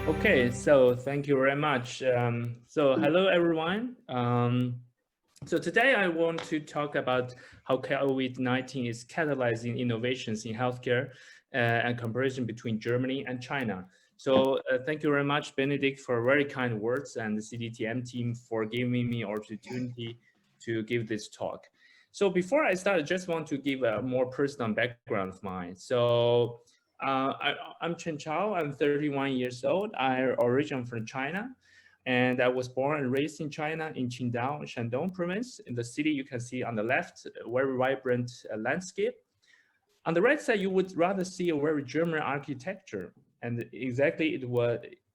Okay, so thank you very much. So hello everyone. So today I want to talk about how COVID-19 is catalyzing innovations in healthcare and comparison between Germany and China. So thank you very much, Benedict, for very kind words, and the CDTM team for giving me opportunity to give this talk. So before I start, I just want to give a more personal background of mine. So I'm Chenchao. I'm 31 years old. I originally from China, and I was born and raised in China in Qingdao, Shandong province. In the city, you can see on the left, a very vibrant landscape. On the right side, you would rather see a very German architecture, and exactly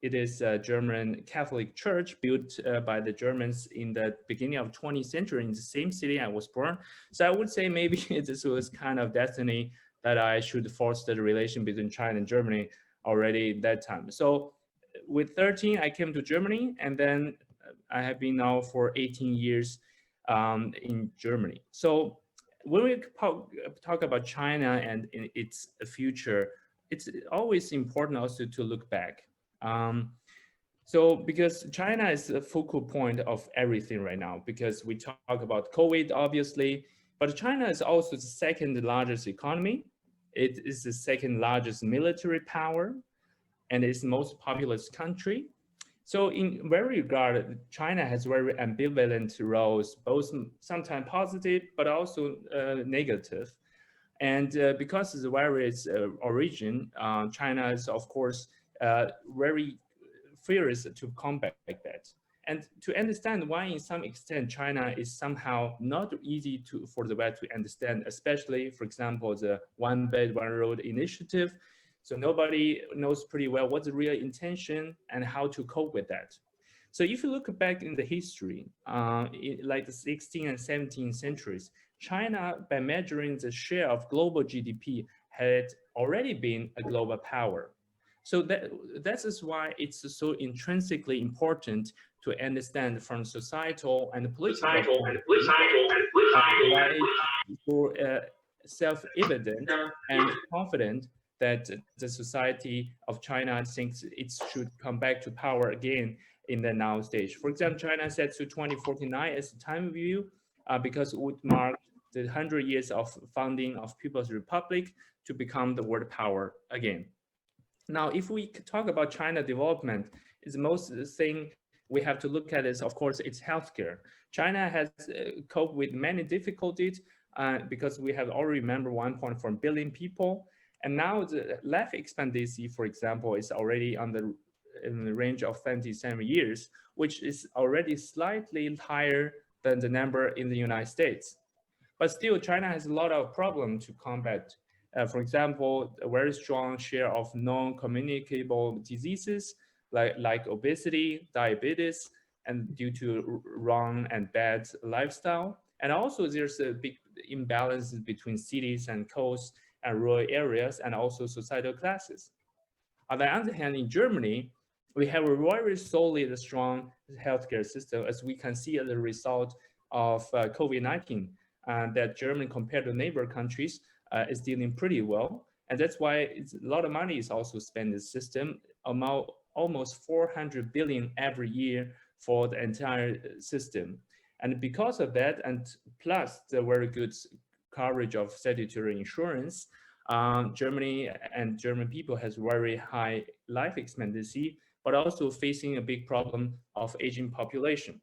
it is a German Catholic church built by the Germans in the beginning of 20th century in the same city I was born. So I would say maybe this was kind of destiny that I should foster the relation between China and Germany already at that time. So with 13, I came to Germany, and then I have been now for 18 years in Germany. So when we talk about China and its future, it's always important also to look back. So because China is the focal point of everything right now, because we talk about COVID, obviously, but China is also the second largest economy. It is the second largest military power, and it's the most populous country. So in very regard, China has very ambivalent roles, both sometimes positive, but also negative. And because of the various origin, China is, of course, very fierce to combat that. And to understand why, in some extent, China is somehow not easy for the West to understand, especially, for example, the One Belt, One Road initiative. So nobody knows pretty well what's the real intention and how to cope with that. So if you look back in the history, like the 16th and 17th centuries, China, by measuring the share of global GDP, had already been a global power. So that is why it's so intrinsically important to understand from societal and political why it's self-evident and confident that the society of China thinks it should come back to power again in the now stage. For example, China set to 2049 as the time view because it would mark the 100 years of founding of People's Republic to become the world power again. Now, if we talk about China development, the most thing we have to look at is, of course, its healthcare. China has coped with many difficulties because we have already remembered 1.4 billion people. And now the life expectancy, for example, is already in the range of 77 years, which is already slightly higher than the number in the United States. But still, China has a lot of problems to combat. For example, a very strong share of non-communicable diseases like obesity, diabetes, and due to wrong and bad lifestyle. And also there's a big imbalance between cities and coasts and rural areas, and also societal classes. On the other hand, in Germany, we have a very solid, strong healthcare system, as we can see as a result of COVID-19, that Germany, compared to neighbor countries, is dealing pretty well. And that's why a lot of money is also spent in the system, almost 400 billion every year for the entire system. And because of that, and plus the very good coverage of statutory insurance, Germany and German people has very high life expectancy, but also facing a big problem of aging population.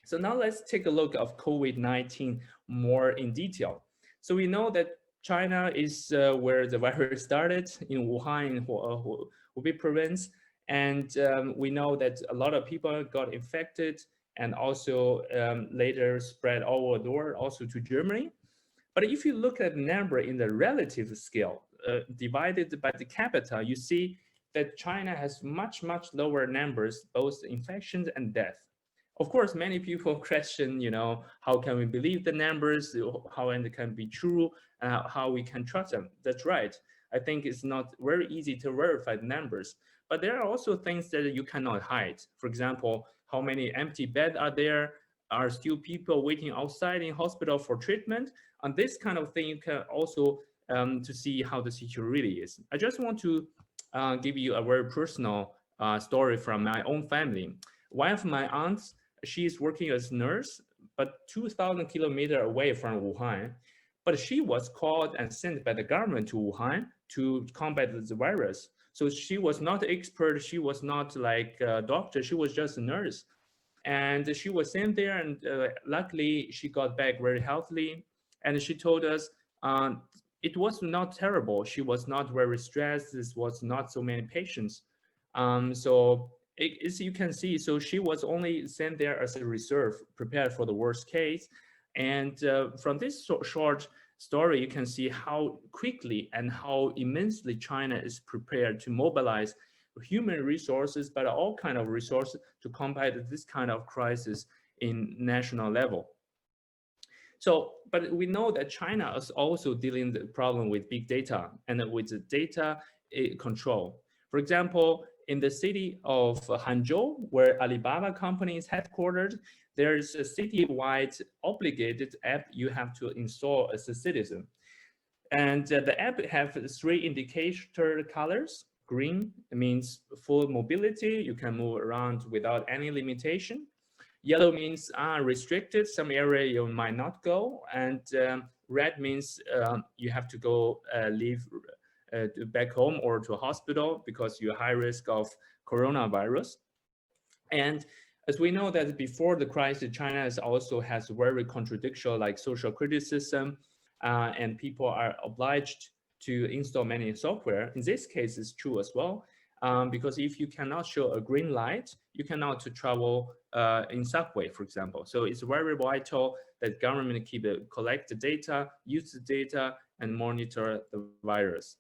So now let's take a look of COVID-19 more in detail. So we know that China is where the virus started, in Wuhan, in Hubei province. And we know that a lot of people got infected and also later spread all over the world, also to Germany. But if you look at the number in the relative scale, divided by the capita, you see that China has much, much lower numbers, both infections and death. Of course, many people question, how can we believe the numbers, how it can be true, how we can trust them. That's right. I think it's not very easy to verify the numbers, but there are also things that you cannot hide. For example, how many empty beds are there? Are still people waiting outside in hospital for treatment? On this kind of thing, you can also to see how the situation really is. I just want to give you a very personal story from my own family. One of my aunts, she is working as a nurse, but 2,000 kilometers away from Wuhan. But she was called and sent by the government to Wuhan to combat the virus. So she was not an expert. She was not like a doctor. She was just a nurse. And she was sent there, and luckily she got back very healthily. And she told us it was not terrible. She was not very stressed. This was not so many patients. As you can see, so she was only sent there as a reserve, prepared for the worst case. And from this short story, you can see how quickly and how immensely China is prepared to mobilize human resources, but all kind of resources to combat this kind of crisis in national level. So, but we know that China is also dealing the problem with big data and with the data control. For example, in the city of Hangzhou, where Alibaba company is headquartered, there is a city-wide obligated app you have to install as a citizen. And the app have 3 indicator colors. Green means full mobility. You can move around without any limitation. Yellow means restricted. Some area you might not go. And red means you have to go leave back home or to a hospital because you're high risk of coronavirus. And as we know that before the crisis, China also has very contradictory like social criticism, and people are obliged to install many software. In this case, it's true as well, because if you cannot show a green light, you cannot travel in subway, for example. So it's very vital that government collect the data, use the data, and monitor the virus.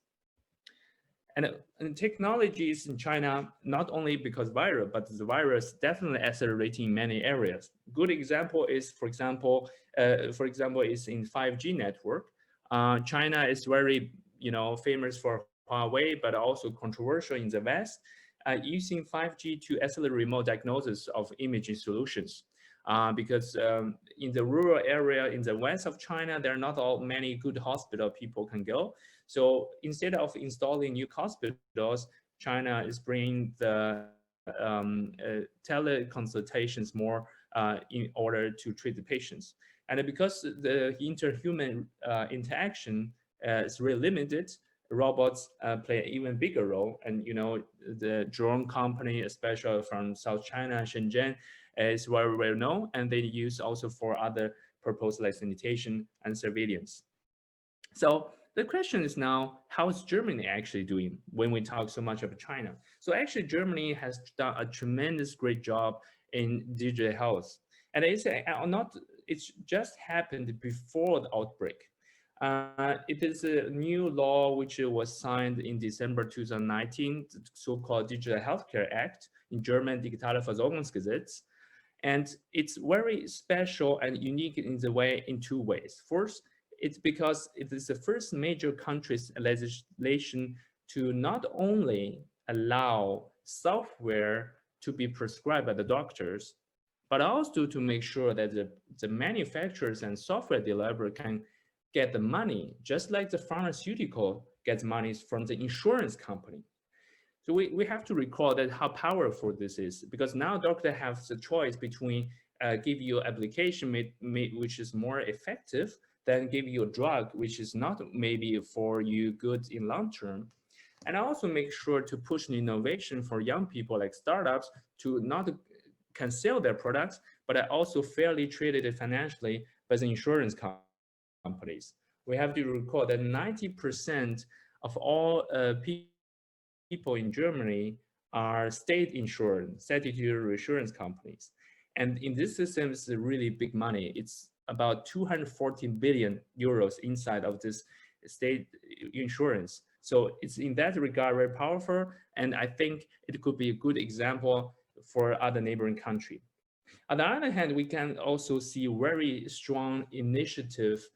And technologies in China, not only because virus, but the virus definitely accelerating in many areas. Good example is, for example, is in 5G network. China is very, famous for Huawei, but also controversial in the West, using 5G to accelerate remote diagnosis of imaging solutions. Because in the rural area in the west of China, there are not many good hospital people can go. So instead of installing new hospitals, China is bringing the teleconsultations more in order to treat the patients. And because the interhuman interaction is really limited, robots play an even bigger role. And the drone company, especially from South China, Shenzhen, is very well known, and they use also for other purposes like sanitation and surveillance. So the question is now, how is Germany actually doing when we talk so much about China? So actually, Germany has done a tremendous great job in digital health, and it's just happened before the outbreak. It is a new law which was signed in December 2019, the so-called Digital Healthcare Act, in German Digitale Versorgungsgesetz. And it's very special and unique in 2 ways. First, it's because it is the first major country's legislation to not only allow software to be prescribed by the doctors, but also to make sure that the manufacturers and software developers can get the money, just like the pharmaceutical gets money from the insurance company. So we have to recall that how powerful this is, because now doctor have the choice between give you application which is more effective than give you a drug which is not maybe for you good in long term. And also make sure to push innovation for young people like startups to not can sell their products, but are also fairly treated financially by the insurance companies. We have to recall that 90% of all people in Germany are state insurance, statutory insurance companies. And in this system, it's really big money. It's about 214 billion euros inside of this state insurance. So it's in that regard very powerful. And I think it could be a good example for other neighboring country. On the other hand, we can also see very strong initiative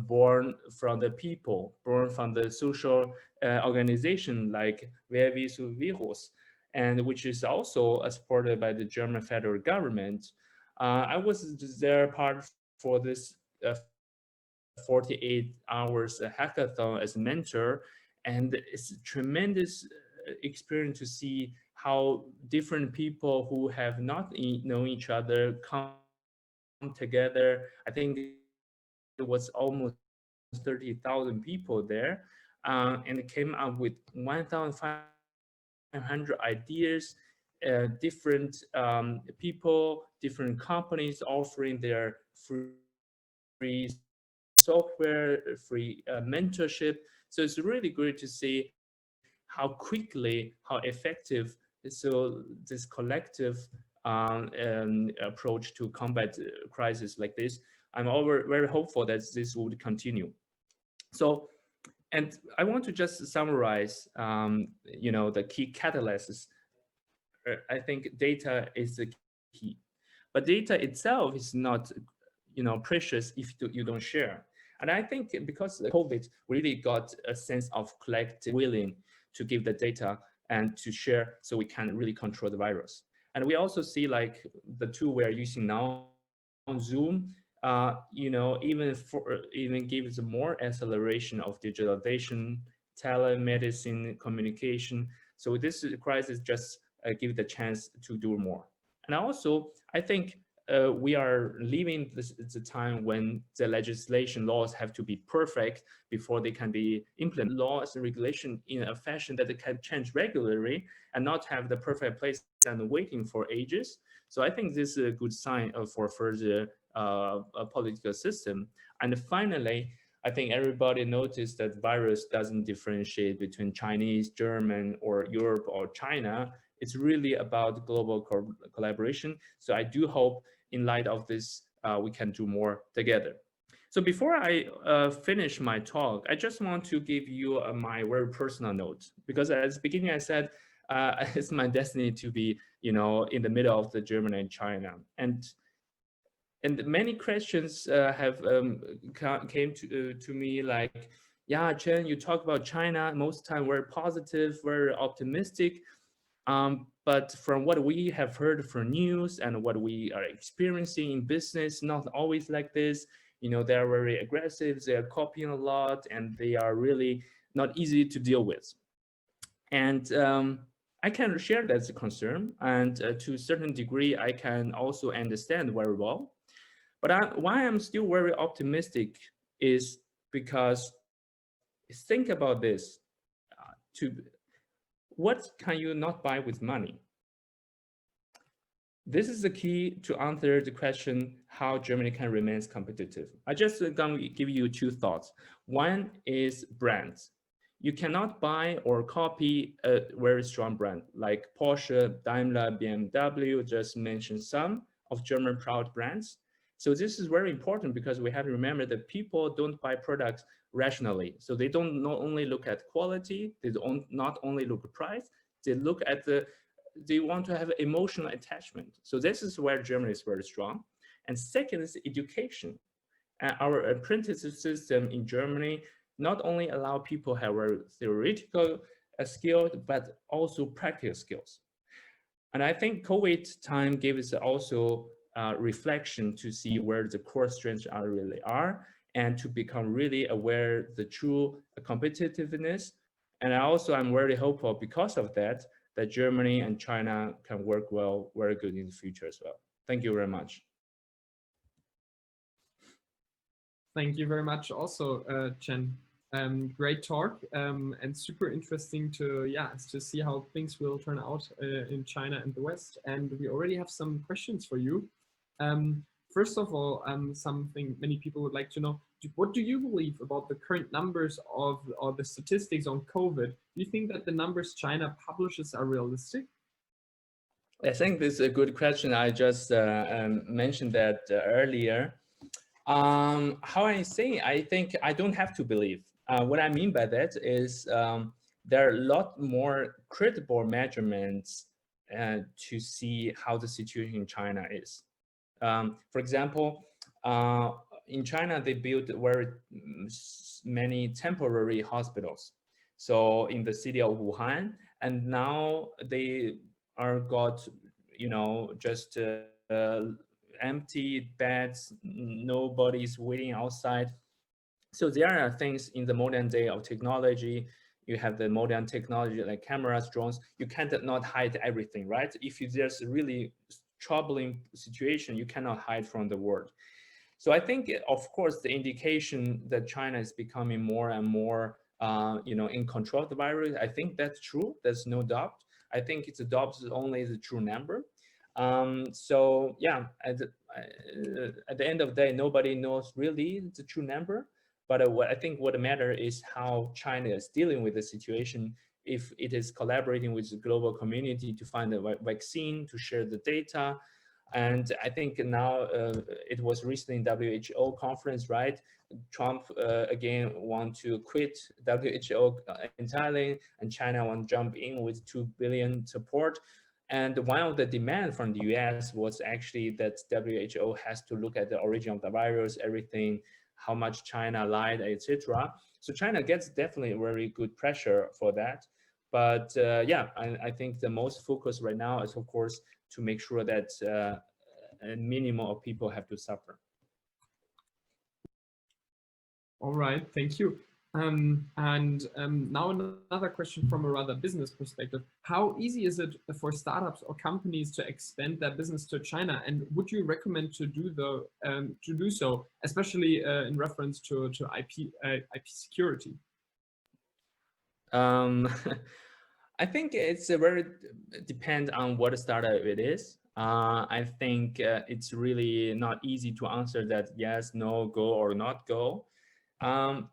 born from the people, born from the social organization like Wer will zu Virus, and which is also supported by the German federal government. I was there part for this 48 hours hackathon as a mentor, and it's a tremendous experience to see how different people who have not known each other come together. I think it was almost 30,000 people there, and it came up with 1,500 ideas, different people, different companies offering their free software, free mentorship. So it's really great to see how quickly, how effective, so this collective approach to combat crisis like this. I'm very hopeful that this would continue. So, and I want to just summarize, the key catalysts. I think data is the key, but data itself is not, precious if you don't share. And I think because the COVID really got a sense of collective willing to give the data and to share, so we can really control the virus. And we also see like the tool we are using now, Zoom, even gives more acceleration of digitalization, telemedicine, communication. So this crisis just give the chance to do more. And also, I think we are living the time when the legislation laws have to be perfect before they can be implemented. Laws and regulation in a fashion that they can change regularly and not have the perfect place and waiting for ages. So I think this is a good sign for further political system. And finally, I think everybody noticed that virus doesn't differentiate between Chinese, German, or Europe or China. It's really about global collaboration. So I do hope in light of this, we can do more together. So before I finish my talk, I just want to give you my very personal note, because at the beginning I said it's my destiny to be, in the middle of the Germany and China. And many questions have came to me like, yeah, Chen, you talk about China most time very positive, very optimistic. But from what we have heard from news and what we are experiencing in business, not always like this. They are very aggressive, they are copying a lot, and they are really not easy to deal with. And I can share that concern, and to a certain degree, I can also understand very well. But why I'm still very optimistic is because think about this. To what can you not buy with money? This is the key to answer the question how Germany can remain competitive. I just going to give you two thoughts. One is brands. You cannot buy or copy a very strong brand like Porsche, Daimler, BMW, just mentioned some of German proud brands. So this is very important because we have to remember that people don't buy products rationally. So they don't not only look at quality, they don't not only look at price, they look at they want to have emotional attachment. So this is where Germany is very strong. And second is education. Our apprenticeship system in Germany not only allow people to have theoretical skills, but also practical skills. And I think COVID time gave us also reflection to see where the core strengths really are, and to become really aware the true competitiveness. And I'm very hopeful because of that Germany and China can work well, very good in the future as well. Thank you very much. Thank you very much also, Chen. Great talk and super interesting to see how things will turn out in China and the West. And we already have some questions for you. First of all, something many people would like to know, what do you believe about the current numbers or the statistics on COVID? Do you think that the numbers China publishes are realistic? I think this is a good question. I just mentioned that earlier. How I say, I think I don't have to believe. What I mean by that is there are a lot more credible measurements to see how the situation in China is. For example, in China, they built very many temporary hospitals. So in the city of Wuhan, and now they are got, just empty beds, nobody's waiting outside. So there are things in the modern day of technology. You have the modern technology like cameras, drones. You can't not hide everything, right? If there's a really troubling situation, you cannot hide from the world. So I think, of course, the indication that China is becoming more and more, in control of the virus, I think that's true. There's no doubt. I think it adopts only the true number. So yeah, at the end of the day, nobody knows really the true number. But what I think what matters is how China is dealing with the situation. If it is collaborating with the global community to find a vaccine, to share the data, and I think now it was recently in WHO conference, right? Trump again want to quit WHO entirely, and China want to jump in with 2 billion support. And one of the demand from the US was actually that WHO has to look at the origin of the virus, everything, how much China lied, etc. So China gets definitely very good pressure for that. But yeah, I think the most focus right now is, of course, to make sure that a minimum of people have to suffer. All right, thank you. Now another question from a rather business perspective. How easy is it for startups or companies to expand their business to China? And would you recommend to do so, especially in reference to IP security? I think it's a very depend on what startup it is. I think it's really not easy to answer that yes, no, go or not go.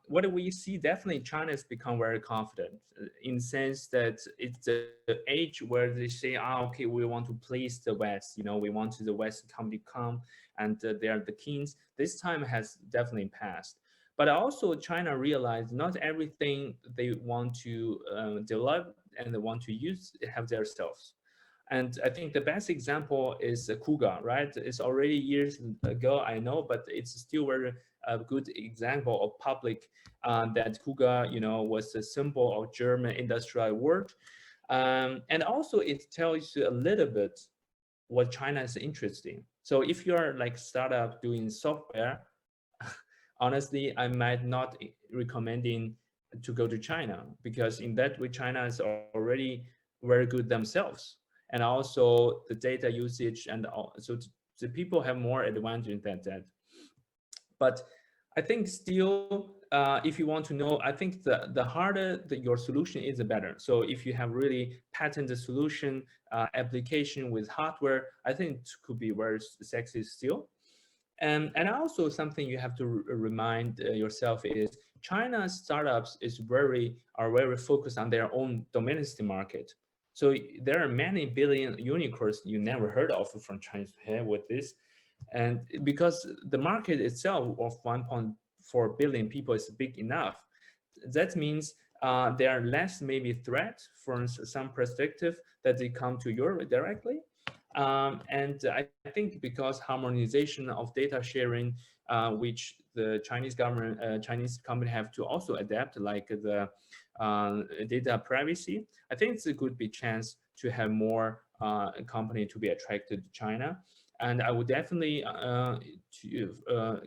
What we see, definitely China has become very confident in the sense that it's the age where they say, okay, we want to please the West. We want the West to come and they are the kings. This time has definitely passed. But also China realized not everything they want to develop and they want to use have themselves. And I think the best example is Kuga, right? It's already years ago, I know, but it's still very a good example of public that Kuga, was a symbol of German industrial world. And also it tells you a little bit what China is interested in. So if you're like startup doing software, honestly, I might not recommending to go to China because in that way, China is already very good themselves. And also the data usage and so the people have more advantage than that. But I think still, if you want to know, I think the harder your solution is, the better. So if you have really patented solution application with hardware, I think it could be very sexy still. And also something you have to remind yourself is China's startups are very focused on their own domestic market. So there are many billion unicorns you never heard of from China with this. And because the market itself of 1.4 billion people is big enough, that means there are less maybe threat from some perspective that they come to Europe directly. And I think because harmonization of data sharing, which the Chinese government, Chinese company have to also adapt, like the data privacy, I think it's a good big chance to have more company to be attracted to China. And I would definitely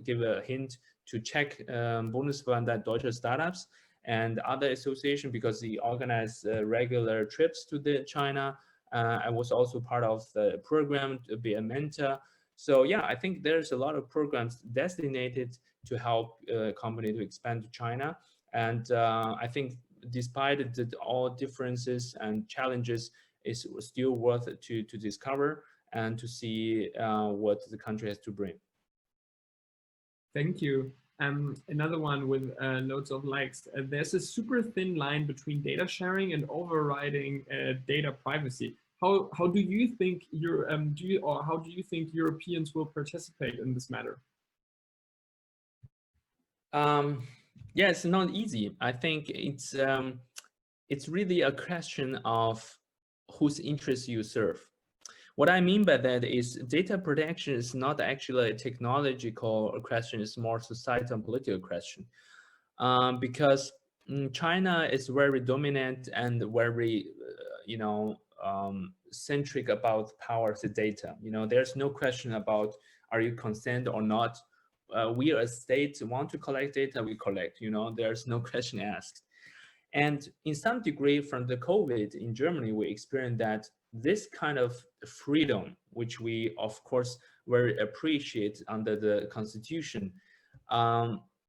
give a hint to check Bundesverband Deutsche Startups and other association because they organize regular trips to China. I was also part of the program to be a mentor. So yeah, I think there's a lot of programs designated to help company to expand to China. And I think despite all differences and challenges, it's still worth it to discover and to see what the country has to bring. Thank you. Another one with loads of likes. There's a super thin line between data sharing and overriding data privacy. How do you think how do you think Europeans will participate in this matter? Yeah, it's not easy. I think it's really a question of whose interests you serve. What I mean by that is data protection is not actually a technological question, it's more societal and political question. Because China is very dominant and very, centric about power of the data. There's no question about are you consent or not, we as state want to collect data, we collect, there's no question asked. And in some degree from the COVID in Germany, we experienced that this kind of freedom, which we of course very appreciate under the constitution,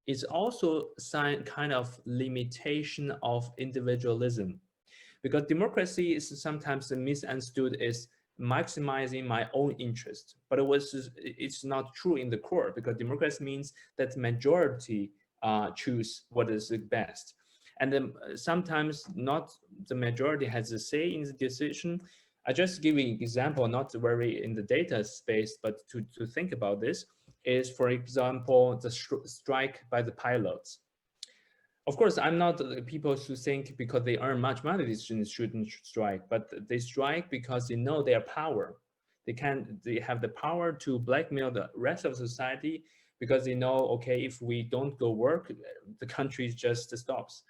is also some kind of limitation of individualism. Because democracy is sometimes misunderstood as maximizing my own interest, but it's not true in the core, because democracy means that majority choose what is the best. And then sometimes not the majority has a say in the decision. I just give you an example, not very in the data space, but to think about this is, for example, the strike by the pilots. Of course, I'm not the people who think because they earn much money, they shouldn't strike, but they strike because they know their power. They have the power to blackmail the rest of society, because they know, okay, if we don't go work, the country just stops.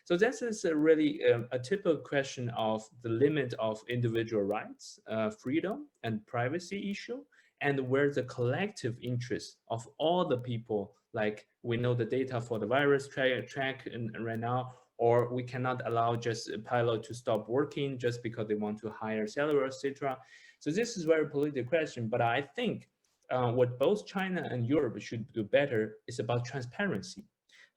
So this is really a typical question of the limit of individual rights, freedom and privacy issue, and where the collective interest of all the people, like we know the data for the virus track right now, or we cannot allow just a pilot to stop working just because they want to hire salary, etc. So this is a very political question, but I think what both China and Europe should do better is about transparency.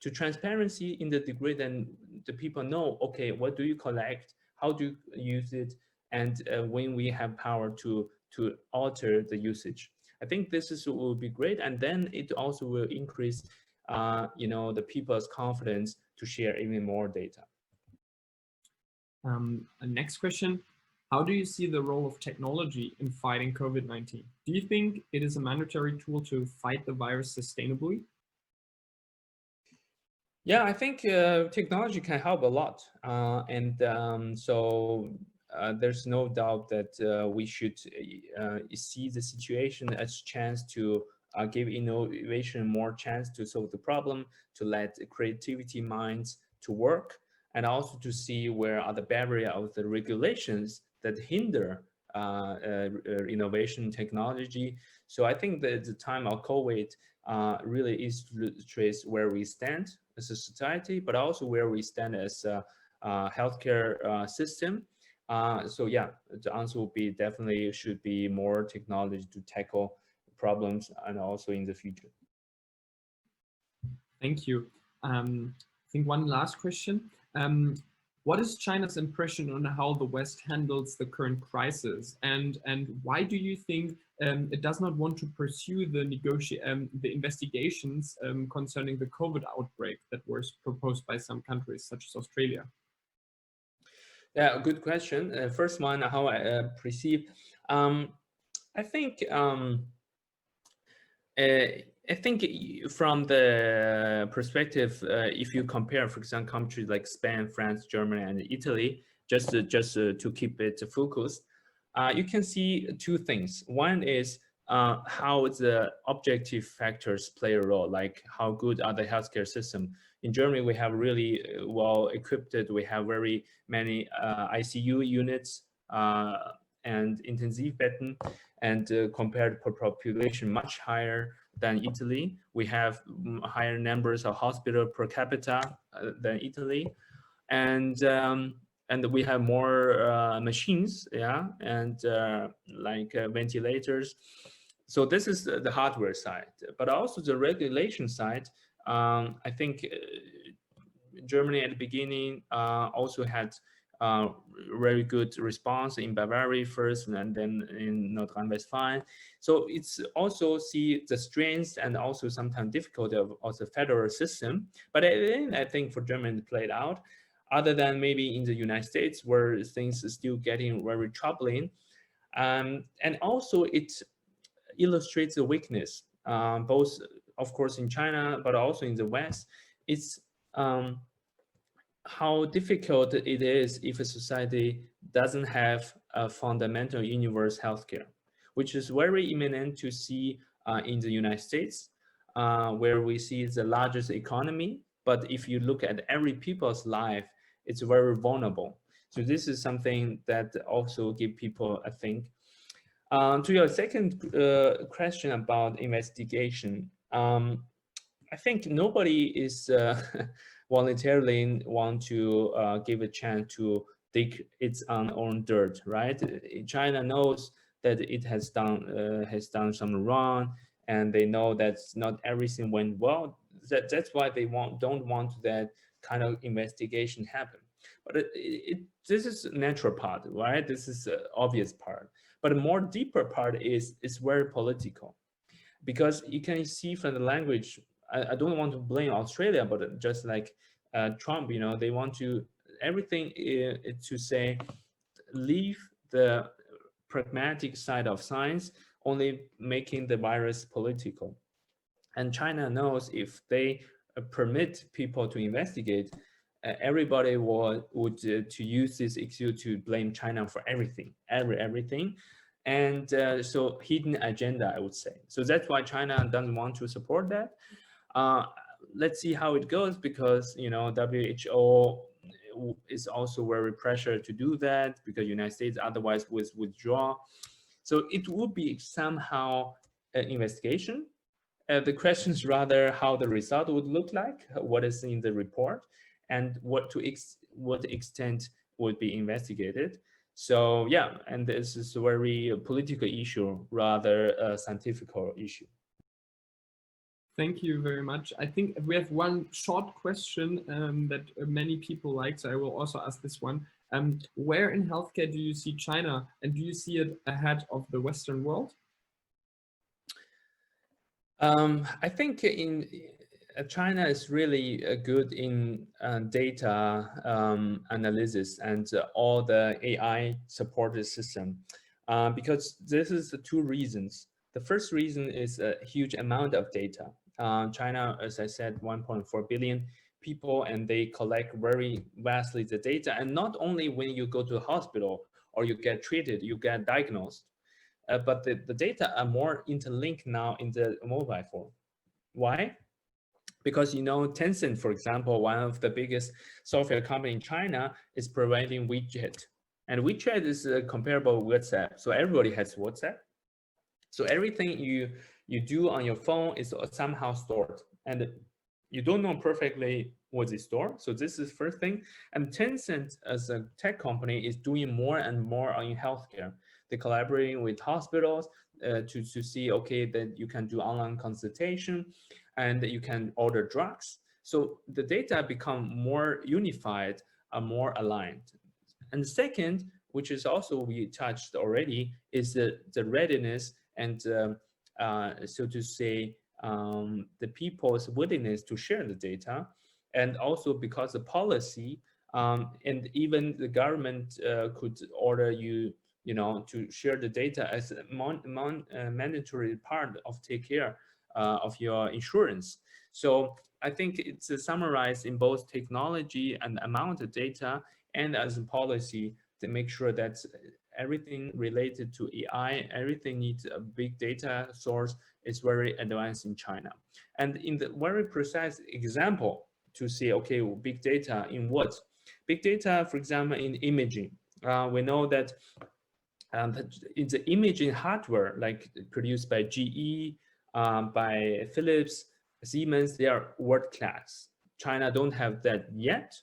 To transparency in the degree that the people know, okay, what do you collect? How do you use it? And when we have power to alter the usage. I think will be great. And then it also will increase, the people's confidence to share even more data. Next question. How do you see the role of technology in fighting COVID-19? Do you think it is a mandatory tool to fight the virus sustainably? Yeah, I think technology can help a lot. So there's no doubt that we should see the situation as a chance to give innovation more chance to solve the problem, to let creativity minds to work, and also to see where are the barrier of the regulations that hinder innovation technology. So I think that the time of COVID really illustrates where we stand as a society, but also where we stand as a healthcare system. So yeah, the answer will be definitely should be more technology to tackle problems, and also in the future. Thank you. I think one last question. What is China's impression on how the West handles the current crisis, and why do you think it does not want to pursue the investigations concerning the COVID outbreak that was proposed by some countries such as Australia? Yeah, good question. First one, how I perceive. I think from the perspective, if you compare, for example, countries like Spain, France, Germany, and Italy, just to keep it focused, you can see two things. One is how the objective factors play a role, like how good are the healthcare system. In Germany, we have really well equipped. We have very many ICU units and intensive bedding, and compared per population, much higher than Italy. We have higher numbers of hospital per capita than Italy, and we have more machines, yeah, and like ventilators. So this is the hardware side, but also the regulation side. I think Germany at the beginning also had very good response in Bavaria first, and then in North Rhine-Westphalia. So it's also see the strengths and also sometimes difficulty of the federal system. But at the end, I think for Germany it played out, other than maybe in the United States where things are still getting very troubling. And also it illustrates the weakness, both of course in China, but also in the West. It's how difficult it is if a society doesn't have a fundamental universal healthcare, which is very imminent to see in the United States, where we see the largest economy. But if you look at every people's life, it's very vulnerable. So this is something that also give people a think. To your second question about investigation, I think nobody is voluntarily want to give a chance to dig its own dirt, right? China knows that it has done some wrong, and they know that not everything went well. That's why they don't want that kind of investigation happen. But this is a natural part, right? This is an obvious part. But a more deeper part is very political, because you can see from the language. I don't want to blame Australia, but just like Trump, they want to everything to say leave the pragmatic side of science, only making the virus political. And China knows if they permit people to investigate, everybody would to use this excuse to blame China for everything. And so hidden agenda, I would say. So that's why China doesn't want to support that. Let's see how it goes, because WHO is also very pressured to do that, because United States otherwise would withdraw. So it would be somehow an investigation. The question is rather how the result would look like, what is in the report, and what extent would be investigated. So yeah, and this is a very political issue, rather a scientific issue. Thank you very much. I think we have one short question that many people like, so I will also ask this one. Where in healthcare do you see China, and do you see it ahead of the Western world? I think in China is really good in data analysis and all the AI supported system, because this is the two reasons. The first reason is a huge amount of data. China, as I said, 1.4 billion people, and they collect very vastly the data. And not only when you go to the hospital or you get treated, you get diagnosed, but the data are more interlinked now in the mobile phone. Why? Because Tencent, for example, one of the biggest software company in China, is providing WeChat. And WeChat is comparable with WhatsApp. So everybody has WhatsApp. So everything you do on your phone is somehow stored, and you don't know perfectly what is stored. So this is the first thing. And Tencent, as a tech company, is doing more and more in healthcare. They're collaborating with hospitals to see, okay, that you can do online consultation and you can order drugs. So the data become more unified, more aligned. And the second, which is also we touched already, is the readiness and so to say, the people's willingness to share the data. And also because the policy and even the government could order you, to share the data as a mandatory part of take care of your insurance. So I think it's summarized in both technology and amount of data, and as a policy to make sure that everything related to AI, everything needs a big data source, is very advanced in China. And in the very precise example to see, okay, big data in what? Big data, for example, in imaging. We know that in the imaging hardware, like produced by GE, by Philips, Siemens, they are world class. China don't have that yet.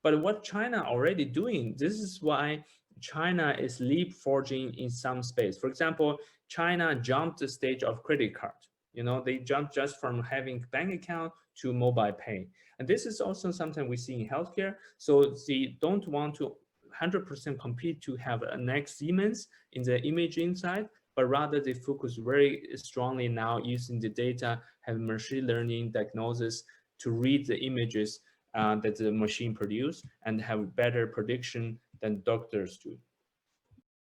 But what China already doing, this is why China is leapfrogging in some space. For example, China jumped the stage of credit card. They jumped just from having bank account to mobile pay. And this is also something we see in healthcare. So they don't want to 100% compete to have a next Siemens in the imaging side, but rather they focus very strongly now using the data, have machine learning diagnosis to read the images that the machine produce and have better prediction than doctors do.